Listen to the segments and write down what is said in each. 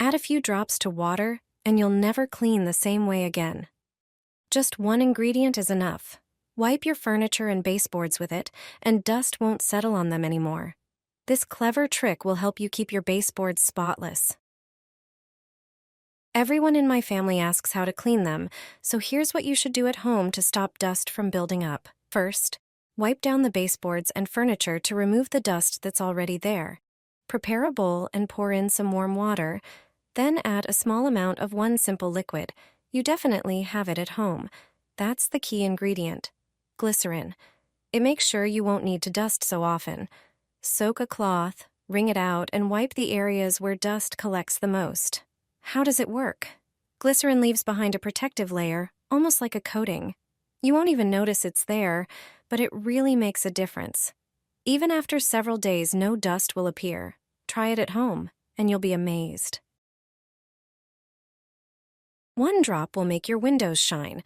Add a few drops to water, and you'll never clean the same way again. Just one ingredient is enough. Wipe your furniture and baseboards with it, and dust won't settle on them anymore. This clever trick will help you keep your baseboards spotless. Everyone in my family asks how to clean them, so here's what you should do at home to stop dust from building up. First, wipe down the baseboards and furniture to remove the dust that's already there. Prepare a bowl and pour in some warm water, then add a small amount of one simple liquid. You definitely have it at home. That's the key ingredient: glycerin. It makes sure you won't need to dust so often. Soak a cloth, wring it out, and wipe the areas where dust collects the most. How does it work? Glycerin leaves behind a protective layer, almost like a coating. You won't even notice it's there, but it really makes a difference. Even after several days, no dust will appear. Try it at home, and you'll be amazed. One drop will make your windows shine.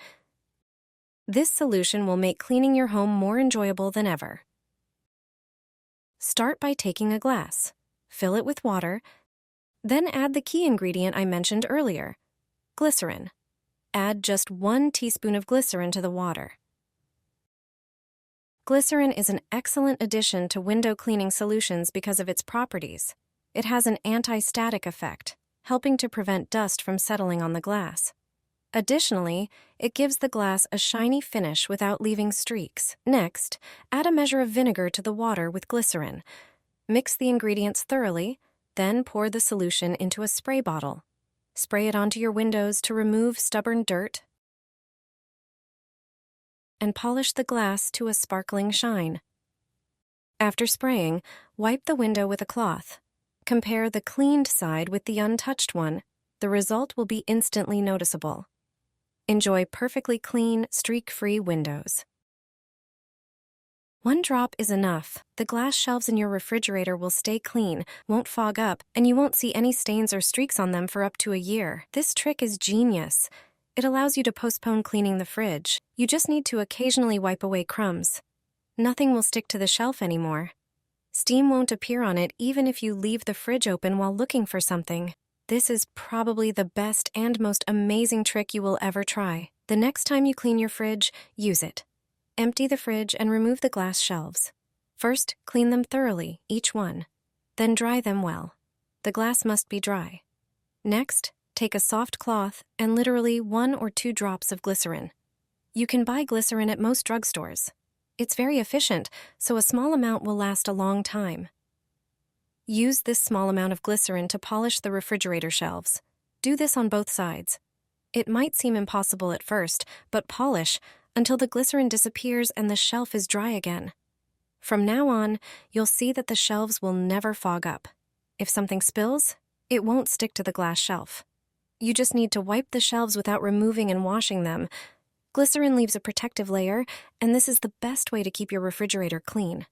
This solution will make cleaning your home more enjoyable than ever. Start by taking a glass, fill it with water, then add the key ingredient I mentioned earlier, glycerin. Add just 1 teaspoon of glycerin to the water. Glycerin is an excellent addition to window cleaning solutions because of its properties. It has an anti-static effect, helping to prevent dust from settling on the glass. Additionally, it gives the glass a shiny finish without leaving streaks. Next, add a measure of vinegar to the water with glycerin. Mix the ingredients thoroughly, then pour the solution into a spray bottle. Spray it onto your windows to remove stubborn dirt and polish the glass to a sparkling shine. After spraying, wipe the window with a cloth. Compare the cleaned side with the untouched one. The result will be instantly noticeable. Enjoy perfectly clean, streak-free windows. One drop is enough. The glass shelves in your refrigerator will stay clean, won't fog up, and you won't see any stains or streaks on them for up to a year. This trick is genius. It allows you to postpone cleaning the fridge. You just need to occasionally wipe away crumbs. Nothing will stick to the shelf anymore. Steam won't appear on it even if you leave the fridge open while looking for something. This is probably the best and most amazing trick you will ever try. The next time you clean your fridge, use it. Empty the fridge and remove the glass shelves. First, clean them thoroughly, each one. Then dry them well. The glass must be dry. Next, take a soft cloth and literally 1 or 2 drops of glycerin. You can buy glycerin at most drugstores. It's very efficient, so a small amount will last a long time. Use this small amount of glycerin to polish the refrigerator shelves. Do this on both sides. It might seem impossible at first, but polish until the glycerin disappears and the shelf is dry again. From now on, you'll see that the shelves will never fog up. If something spills, it won't stick to the glass shelf. You just need to wipe the shelves without removing and washing them. Glycerin leaves a protective layer, and this is the best way to keep your refrigerator clean.